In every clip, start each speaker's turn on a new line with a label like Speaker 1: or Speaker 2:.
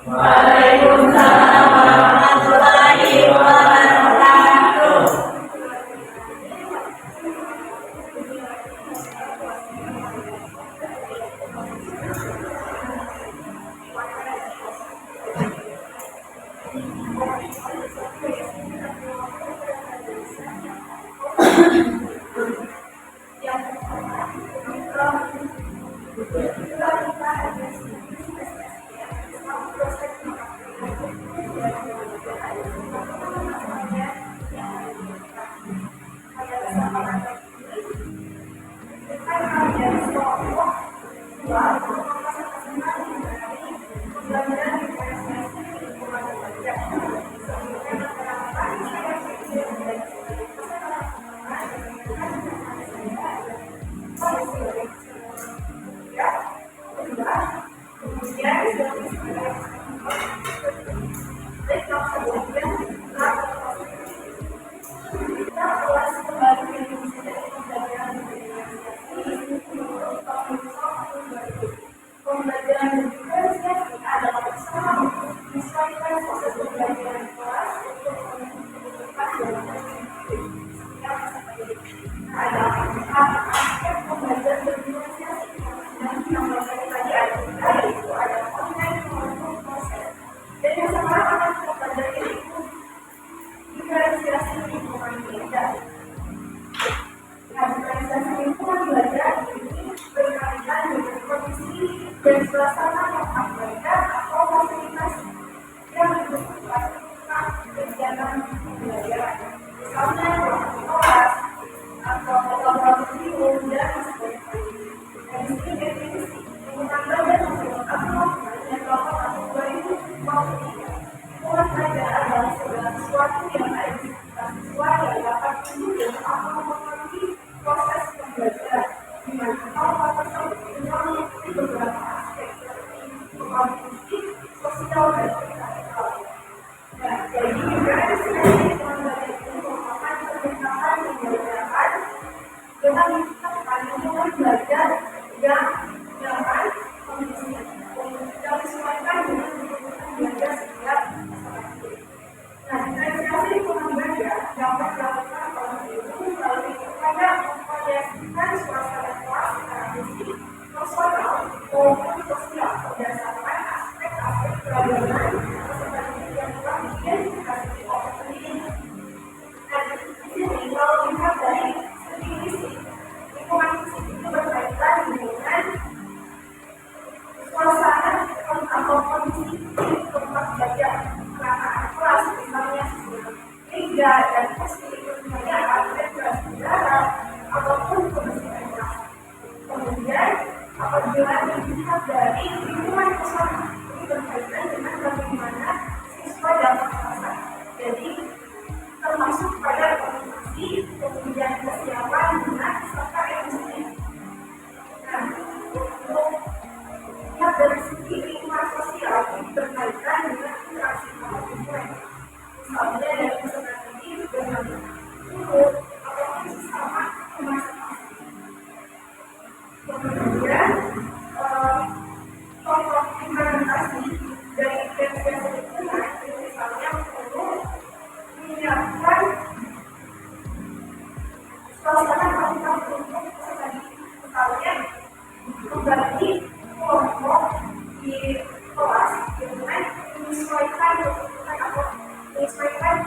Speaker 1: Waalaikumsalam warahmatullahi wabarakatuh. Dan suasana yang abaikan atau fasilitas yang bersifat kegiatan pembelajaran, misalnya ruang kelas atau laboratorium dan sebagainya. Dari sini definisi penggunaan badan untuk dan kelompok atau 2023 lingkungan belajar adalah segala sesuatu yang ada di sekitar siswa yang dapat mendukung atau mempengaruhi proses pembelajaran, di mana kelompok tersebut memiliki beberapa aspek seperti kognitif, sosial, dan intelektual. Nah, jadi definisi lingkungan belajar itu merupakan pendekatan pembelajaran dengan menciptakan lingkungan belajar yang nyaman, kondusif, dan disesuaikan dengan kebutuhan belajar setiap peserta. Nah, diferensiasi lingkungan belajar dapat dilakukan oleh guru melalui upaya memvariasikan suasana kelas secara fisik, personal, maupun sosial berdasarkan aspek-aspek keragaman seperti yang telah diidentifikasi oleh pendidik. Nah, di sini kalau lihat dari segi fisik, lingkungan fisik itu berkaitan dengan suasana atau kondisi tempat belajar, keadaan kelas, misalnya meja dan kursi, misalnya kelas udara ataupun kebersihan kelas. Kemudian apabila dilihat dari lingkungan usaha, ini berkaitan dengan bagaimana siswa dapat merasa. Jadi termasuk pada komunikasi, kemudian kesiapan minat serta emosi. Nah, untuk lihat dari segi lingkungan sosial ini berkaitan dengan interaksi antar lingkungan. Misalnya dari peserta didik dengan guru ataupun sesama masing-masing. Kemudian contoh implementasi dari diferensiasi lingkungan itu misalnya untuk menyiapkan suasana habitat untuk peserta didik, misalnya membagi kelompok di kelas dengan menyesuaikan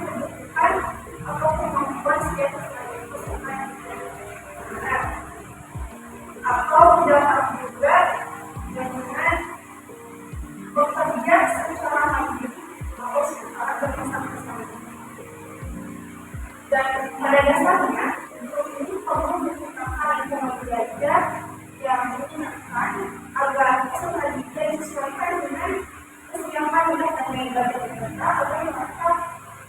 Speaker 1: kebutuhan atau kemampuan setiap peserta atau dapat juga dengan bekerja secara mandiri atau secara bersama-sama. Dan pada dasarnya untuk ini perlu menciptakan lingkungan belajar yang menyenangkan agar peserta didik disesuaikan dengan kesiapan minat dan gaya belajar mereka agar mereka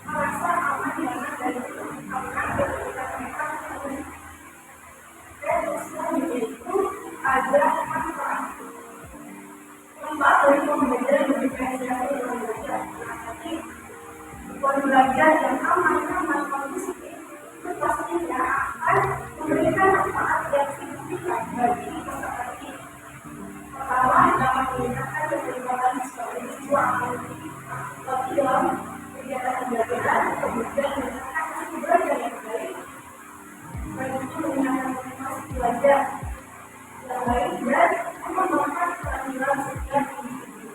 Speaker 1: merasa aman, nyaman, dan menyenangkan ketika mereka menemui. Dan selanjutnya itu ada manfaat dari pembelajaran yang diferensiasi dengan belajar. Jadi belajar yang aman, kondusif itu pastinya akan memberikan manfaat yang signifikan bagi peserta didik. Pertama, dapat meningkatkan keterlibatan siswa atau tapi dalam kegiatan pembelajaran kemudian menggunakan belajar yang baik baik itu menggunakan motivasi belajar yang baik dan mengembangkan keterampilan setiap individu.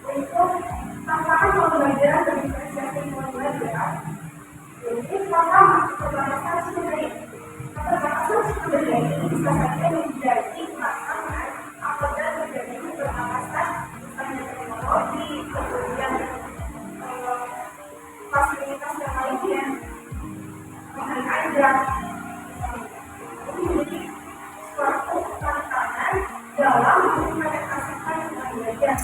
Speaker 1: Untuk tantangan pembelajaran dan diferensiasi pembelajaran, jadi pertama keterbatasan sumber daya. Keterbatasan sumber daya ini bisa saja menjadi tantangan apabila terjadi keterbatasan misalnya teknologi, kemudian fasilitas yang lainnya, bahan ajar. Ini menjadi suatu tantangan dalam mengimplementasikan belajar.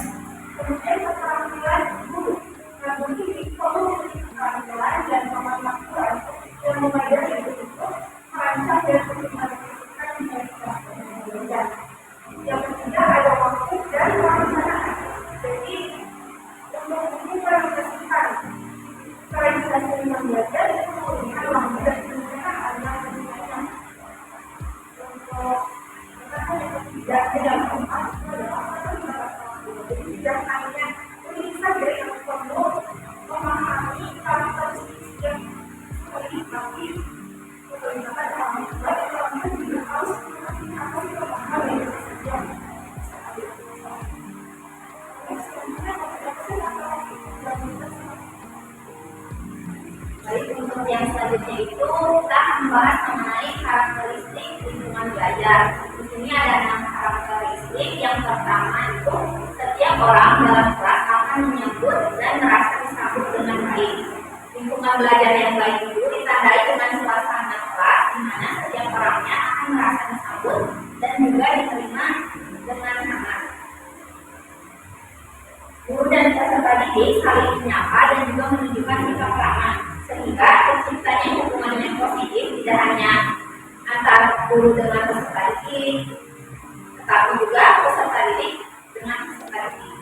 Speaker 1: Kemudian keterampilan guru. Nah, begini perlu memiliki keterampilan dan kemampuan yang memadai untuk merancang dan mengimplementasikan belajar. Yang ketiga ada waktu dan perencanaan. Jadi untuk mengimplementasikan realisasi belajar itu membutuhkan waktu dan perencanaan yang lebih banyak. Untuk yang ketiga dan keempat adalah jadi tidak hanya ini saja yang perlu memahami karakteristik yang seperti tapi pemerintah dalam belajar juga harus memahami yang
Speaker 2: Baik, untuk yang selanjutnya itu kita membahas mengenai karakteristik lingkungan belajar. Di sini ada 6 karakteristik. Yang pertama itu setiap orang dalam kelas akan menyambut dan merasa disambut dengan baik. Lingkungan belajar yang baik itu ditandai dengan suasana kelas di mana setiap orangnya akan merasa disambut dan juga diterima dengan hangat. Guru dan peserta didik saling menyapa dan juga menunjukkan sikap ramah sehingga terciptanya hubungan yang positif tidak hanya antara guru dengan peserta didik, tetapi juga peserta didik dengan peserta didik.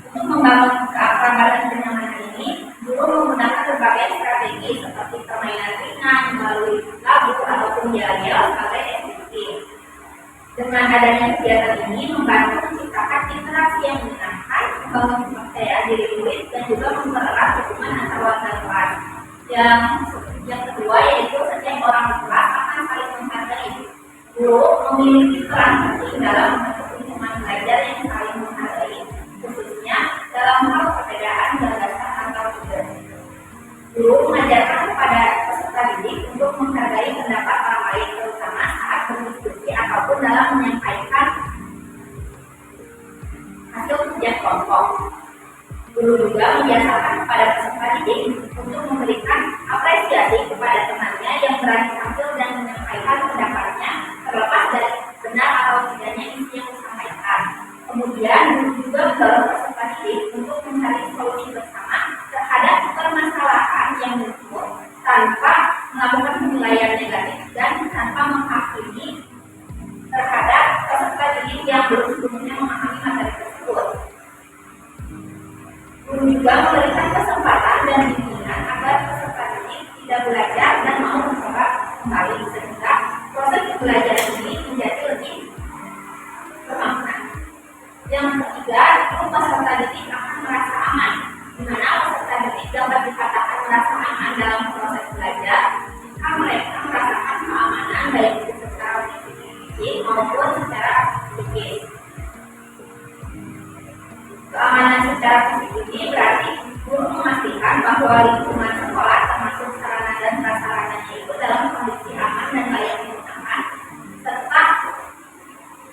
Speaker 2: Untuk membangun keakraban dan kenyamanan ini, guru menggunakan berbagai strategi seperti permainan ringan melalui lagu ataupun yel-yel sebagai efektif. Dengan adanya kegiatan ini membantu menciptakan interaksi yang menyenangkan, membangun kepercayaan diri murid dan juga mempererat hubungan antar warga kelas. Yang kedua yaitu setiap orang di kelas akan saling menghargai. Guru memiliki peran penting dalam membentuk lingkungan belajar yang saling menghargai, khususnya dalam hal perbedaan gagasan antar sumber. Guru mengajarkan kepada peserta didik untuk menghargai pendapat orang lain, terutama saat berdiskusi ataupun dalam menyampaikan hasil kerja kelompok. Guru juga membiasakan kepada peserta didik untuk memberikan apresiasi kepada temannya yang berani tampil dan menyampaikan pendapatnya, terlepas dari benar atau tidaknya isi yang disampaikan. Kemudian guru juga mendorong peserta didik untuk mencari solusi bersama terhadap permasalahan yang muncul tanpa melakukan penilaian negatif dan tanpa menghakimi terhadap peserta didik yang belum sebelumnya memahami materi tersebut. Guru juga memberikan kesempatan dan bimbingan agar peserta didik tidak belajar dan mau mencoba kembali sehingga proses pembelajaran ini menjadi lebih bermakna. Yang ketiga itu peserta didik akan merasa aman, di mana peserta didik dapat dikatakan merasa aman dalam proses belajar jika mereka merasakan keamanan baik secara fisik maupun secara psikis. Keamanan secara fisik ini berarti guru memastikan bahwa lingkungan sekolah termasuk sarana dan prasarananya itu dalam kondisi aman dan layak digunakan serta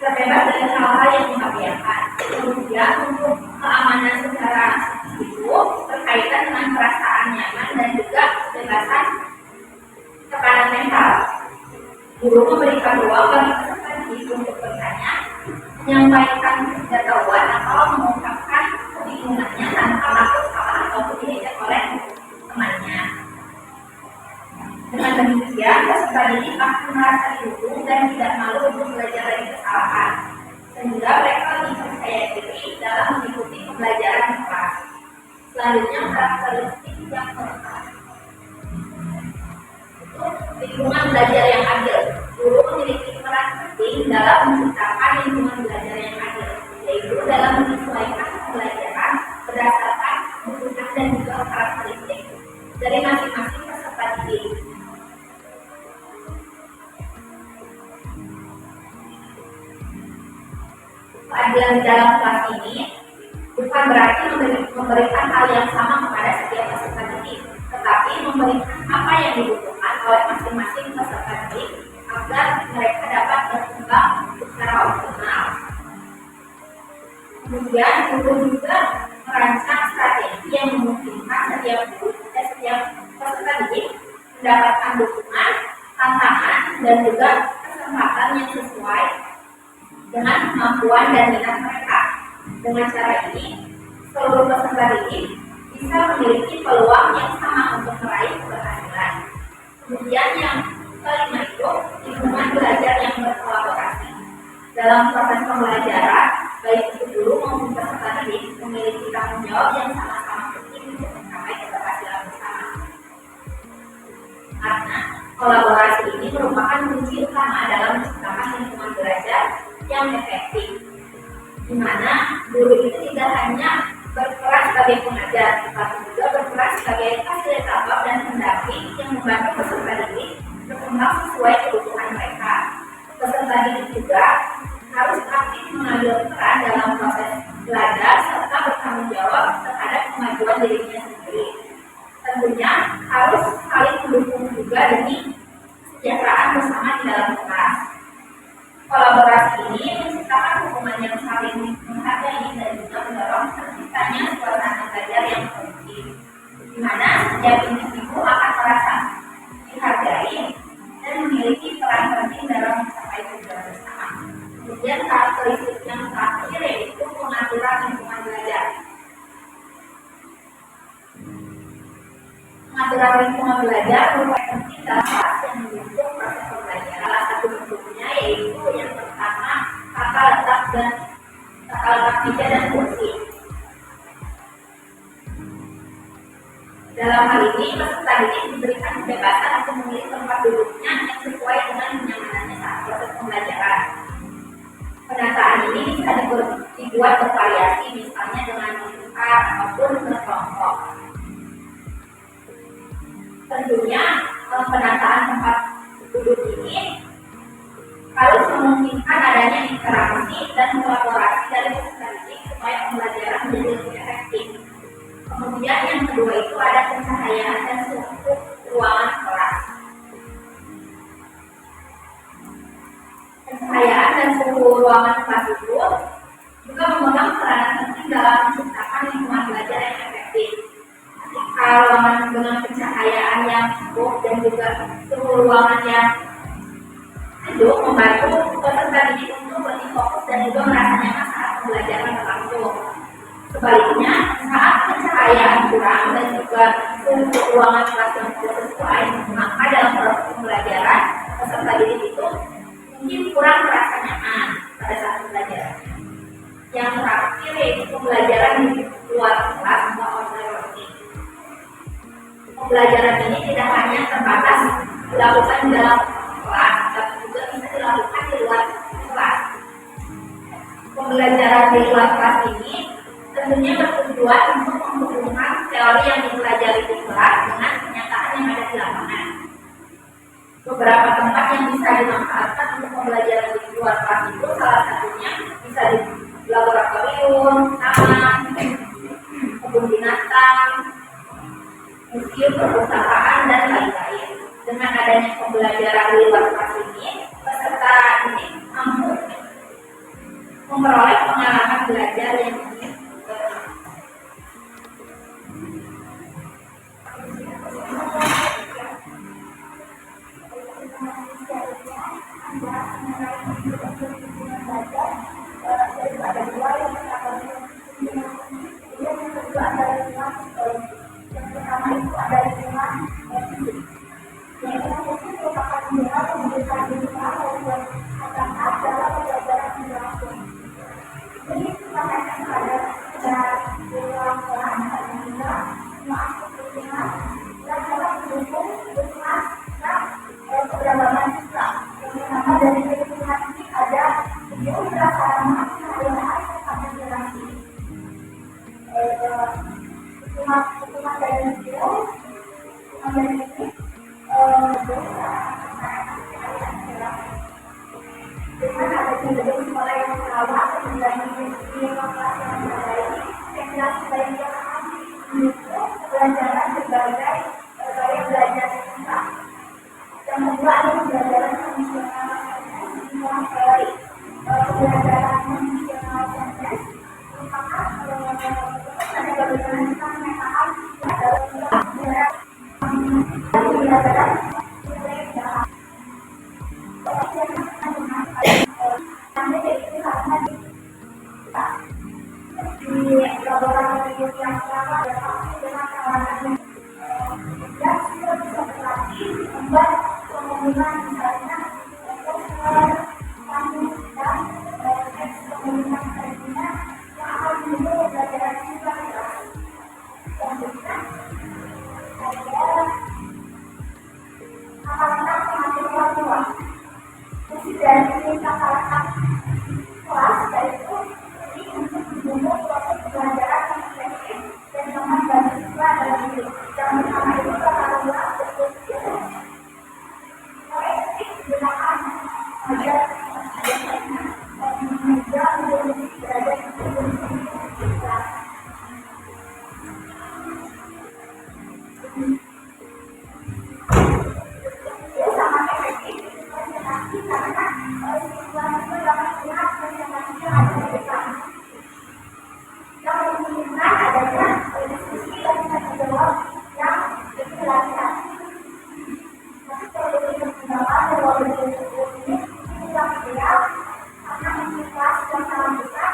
Speaker 2: terbebas dari hal-hal yang membahayakan. Kemudian untuk keamanan secara itu berkaitan dengan perasaan nyaman dan juga kebebasan tekanan mental. Guru memberikan ruang bagi peserta didik untuk bertanya, menyampaikan ketidaktahuan atau mengungkapkan kebingungannya tanpa takut salah ataupun diejek oleh temannya. Dengan demikian, peserta didik akan merasa didukung dan tidak malu untuk belajar dari kesalahan, sehingga mereka lebih percaya diri dalam mengikuti pembelajaran di kelas. Selanjutnya, karakteristik yang keempat itu lingkungan belajar yang adil. Guru memiliki peran penting dalam menciptakan lingkungan belajar yang adil, yaitu dalam menyesuaikan pembelajaran berdasarkan kebutuhan dan juga karakteristik dari masing-masing peserta didik. Keadilan di dalam kelas ini bukan berarti memberikan hal yang sama kepada setiap peserta didik, tetapi memberikan apa yang dibutuhkan oleh masing-masing peserta didik agar mereka dapat berkembang secara optimal. Kemudian, guru juga merancang strategi yang memungkinkan setiap guru dan setiap peserta didik mendapatkan dukungan, tantangan, dan juga kesempatan yang sesuai dengan kemampuan dan minat mereka. Dengan cara ini, seluruh peserta didik bisa memiliki peluang yang sama untuk meraih keberhasilan. Kemudian yang kelima itu lingkungan belajar yang berkolaborasi. Dalam proses pembelajaran, baik itu guru maupun peserta didik memiliki tanggung jawab yang sama-sama penting untuk mencapai keberhasilan bersama. Karena kolaborasi ini merupakan kunci utama dalam menciptakan lingkungan belajar yang efektif, di mana guru itu tidak hanya berperan sebagai pengajar, tetapi juga berperan sebagai fasilitator dan pendamping yang membantu peserta didik berkembang sesuai kebutuhan mereka. Peserta didik juga harus aktif mengambil peran dalam proses belajar serta bertanggung jawab terhadap kemajuan dirinya sendiri. Tentunya harus saling mendukung juga demi kesejahteraan bersama di dalam kelas. Kolaborasi ini menciptakan hubungan yang saling menghargai dan juga mendorong terciptanya suasana belajar yang kondusif, di mana setiap individu akan merasa dihargai dan memiliki peran penting dalam mencapai tujuan bersama. Kemudian karakteristik yang terakhir yaitu pengaturan lingkungan belajar. Pengaturan lingkungan belajar merupakan penting dalam kelas yang mendukung proses pembelajaran. Salah satu bentuknya yaitu yang pertama tata letak meja dan kursi. Dalam hal ini peserta didik diberikan kebebasan untuk memilih tempat duduknya yang sesuai dengan kenyamanannya saat proses pembelajaran. Penataan ini bisa dibuat bervariasi, misalnya dengan lingkar ataupun berkelompok. Tentunya penataan tempat duduk ini harus memungkinkan adanya interaksi dan kolaborasi dari peserta didik supaya pembelajaran menjadi lebih efektif. Kemudian yang kedua itu ada pencahayaan dan suhu ruangan kelas. Pencahayaan dan suhu ruangan kelas itu juga memegang peranan penting dalam menciptakan lingkungan belajar yang efektif. Ketika ruangan dengan pencahayaan yang cukup dan juga suhu ruangan yang sejuk membantu peserta didik untuk lebih fokus dan juga merasa nyaman saat pembelajaran berlangsung. Sebaliknya, saat pencahayaan kurang dan juga suhu ruangan kelas yang tidak sesuai, maka dalam proses pembelajaran peserta didik itu mungkin kurang merasa nyaman pada saat pembelajaran. Yang terakhir yaitu pembelajaran di luar kelas atau online learning. Pembelajaran ini tidak hanya terbatas dilakukan di dalam kelas, tapi juga bisa dilakukan di luar kelas. Pembelajaran di luar kelas ini tentunya bertujuan untuk menghubungkan teori yang dipelajari di kelas dengan kenyataan yang ada di lapangan. Beberapa tempat yang bisa dimanfaatkan untuk pembelajaran di luar kelas itu salah satunya bisa di laboratorium, taman, kebun binatang, museum, perpustakaan, dan lain-lain. Dengan adanya pembelajaran di luar kelas ini, peserta didik mampu memperoleh pengalaman belajar yang
Speaker 1: Jadi, gedung sekolah yang merawat dan di lokasi yang memadai, yang jelas sebaiknya mendukung pembelajaran berbagai gaya belajar yang lengkap. Yang kedua ada pembelajaran fungsional dimulai pembelajaran fungsional proses merupakan ada bagaimana kita memetakan adalah pembelajaran di laboratorium yang sama dengan kawasan dan kita bisa berlatih membuat pengumuman misalnya untuk kamu dan pengumuman selanjutnya yang akan mendukung pembelajaran siswa kelas. Selanjutnya ada kapasitas pengaturan kelas. Fungsi dari kapasitas kelas yaitu untuk mendukung proses pembelajaran yang efektif dan nyaman bagi siswa dalam hidup. Yang pertama itu tata ruang efektif digunakan agar meja untuk berada di kelas. Itu sangat efektif konsentrasi karena siswa itu dapat melihat konsentrasinya ada di depan. Yang memungkinkan adanya diskusi dan tanya jawab yang lebih lancar. Tapi kalau dipertimbangkan bahwa diskusi ini yang ideal karena untuk kelas yang sangat besar,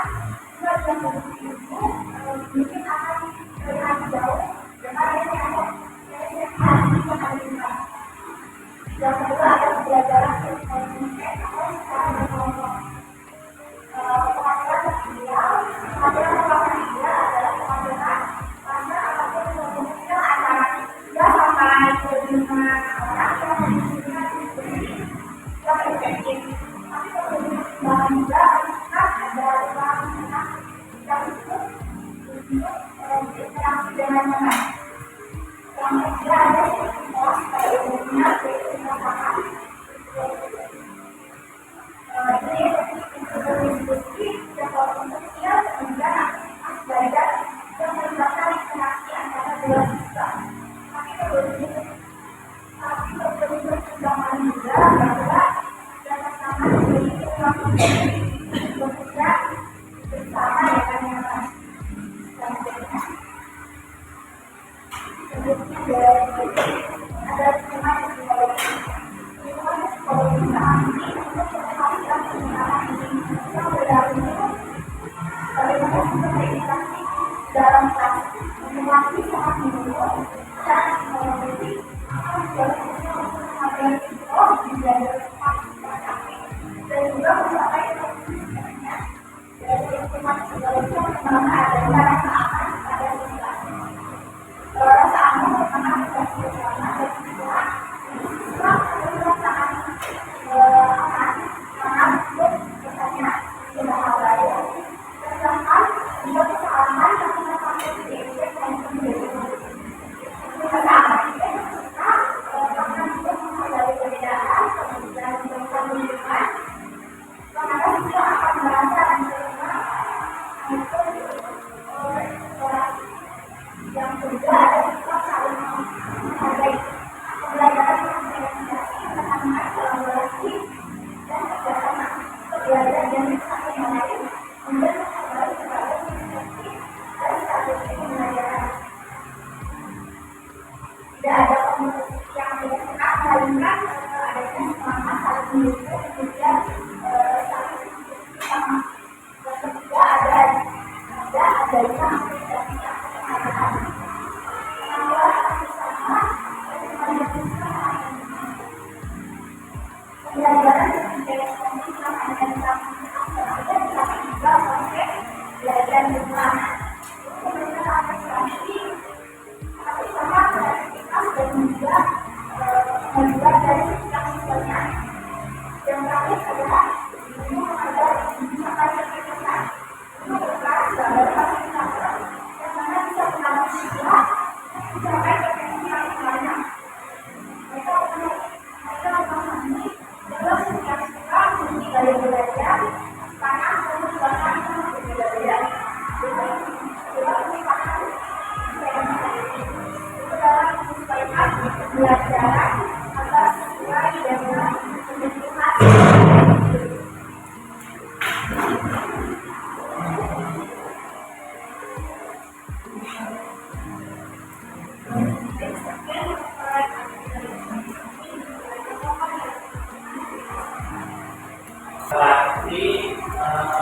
Speaker 1: juga yang berbukti itu mungkin akan terlihat jauh dengan yang ada yang kedua ada pembelajaran atau secara berkelompok. Pengaturan ideal, pengaturan ruangan ideal adalah pengaturan pada apapun kelompoknya antara 3 sampai 5 orang yang membutuhkan diskusi yang efektif. Tapi perlu dipertimbangkan juga apakah ada ruang yang cukup untuk berinteraksi dengan teman. Yang ketiga ada kelas pada umumnya yaitu masyarakat. Ini untuk diskusi dan forum sosial kemudian aktivitas belajar yang melibatkan interaksi antara dua siswa. Tapi perlu dipertimbangkan juga bahwa dapat sama memiliki ruang bekerja bersama dengan yang lain. Selanjutnya ada teman psikologi. Teman psikologi saat ini untuk menghasilkan penggunaan yang bergabung bagaimana integrasi dalam kelas menguasai sangat mendukung dan psikologi akan berfungsi untuk mengambil psikologi belajar psikologi dan juga mencapai konsistensinya. Dari teman psikologi yang pertama adalah rasa aman pada situasi. Rasa aman merupakan situasi bersama dan siswa perasaan aman karena untuk misalnya tidak bahaya sedangkan juga kesalahan yang menyebabkan kejadian dan kejadian rasa aman itu kita bahkan untuk menghindari perbedaan kemudian memberikan lingkungan karena siswa akan merasa dan terima itu yang kedua ada siswa saling menghargai pembelajaran yang diferensiasi menanamkan kolaborasi dan kerjasama belajar dan saling mengenai membentuk kembali sebagai persepsi dan strategi pembelajaran. Tidak ada kompetisi yang menyenangkan melainkan adanya semangat saling mendukung kemudian saling bersama. Yang ketiga adanya apresiasi yang kesehatan. Pembelajaran menjadi komitmen dan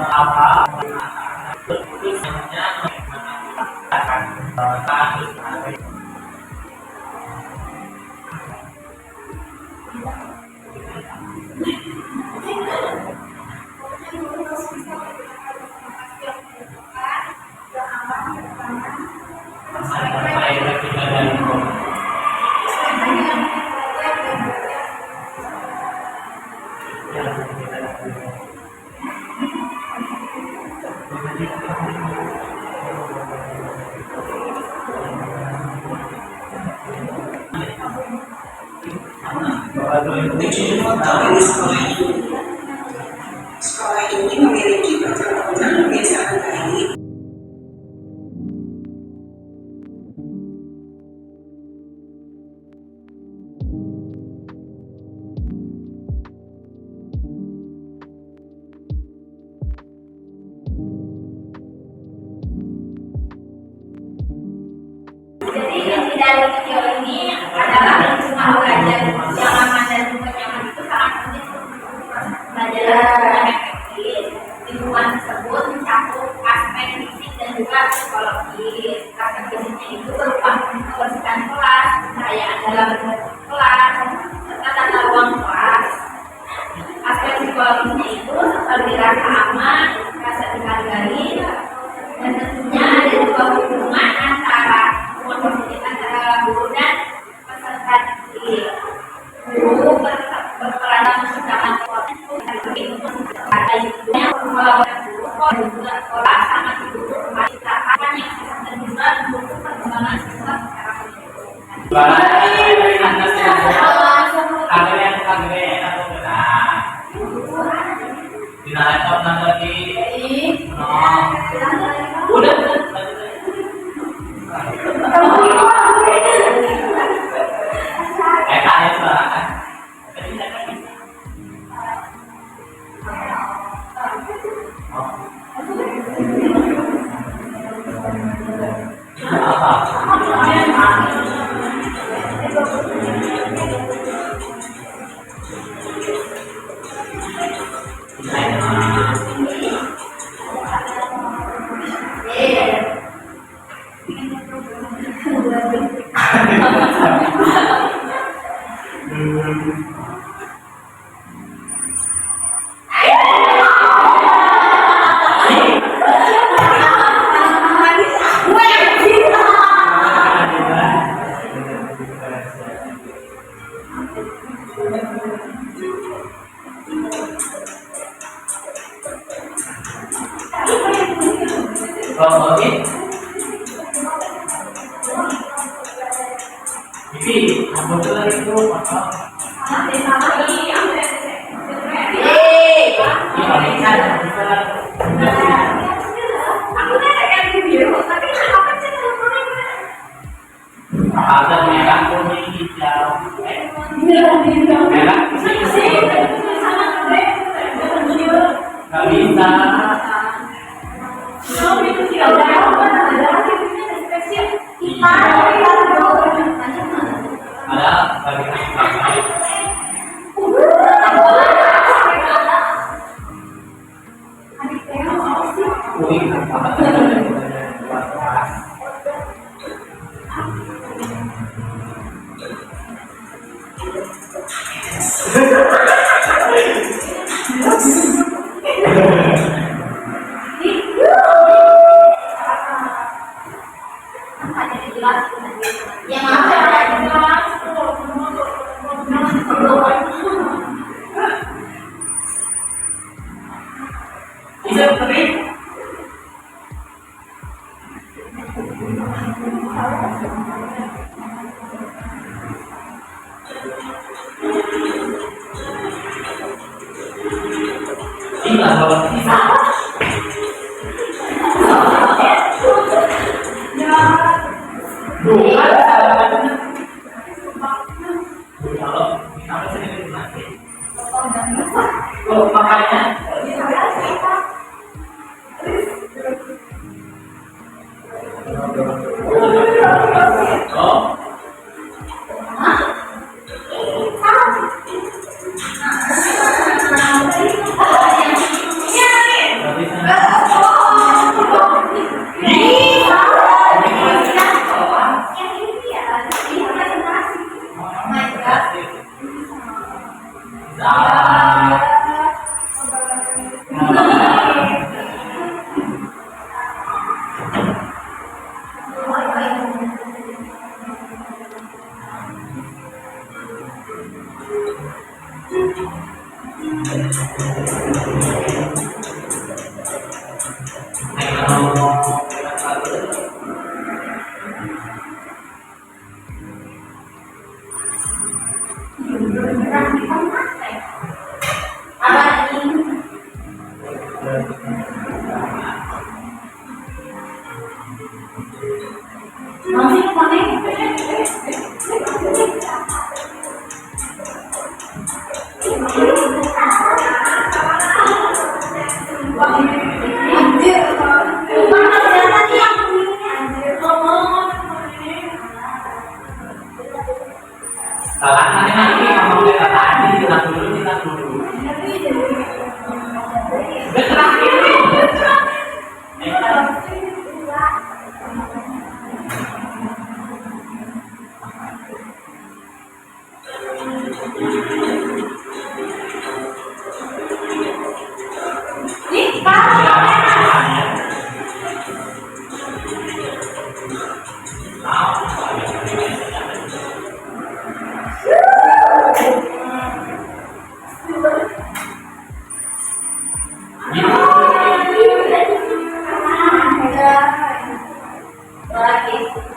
Speaker 3: apa terus namanya akan status
Speaker 4: Sekolah ini memiliki perkembangan kebiasaan baik.
Speaker 2: Jadi inti dari video ini adalah cuma belajar yang aman dan juga nyaman itu sangat penting untuk belajar yang efektif. Lingkungan tersebut mencakup aspek fisik dan juga psikologis. Aspek fisiknya itu berupa kebersihan kelas, kecahayaan dalam kelas, serta tata ruang kelas. Aspek psikologisnya itu seperti rasa aman, rasa dihargai, dan tentunya ada juga hubungan antara guru dan peserta didik. Guru berperan menciptakan kolaborasi juga sekolah sangat didukung menciptakan yang terlibat untuk perkembangan siswa secara
Speaker 3: ada merah, kuning, hijau, merah, nggak bisa. Ada bagi kuning
Speaker 2: yang ada Masih konek.
Speaker 3: Salah nanti ngomong ke tadi kita dulu. Terakhir.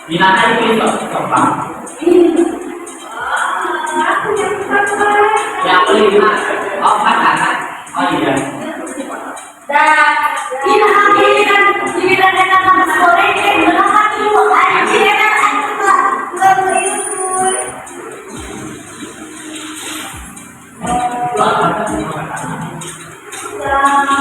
Speaker 3: Di mana ini kembang? Yang kelima, oh makanan. Oh iya.
Speaker 2: Dan giliran datang ke sore ini berapa kilo? Giliran
Speaker 3: Itu apa?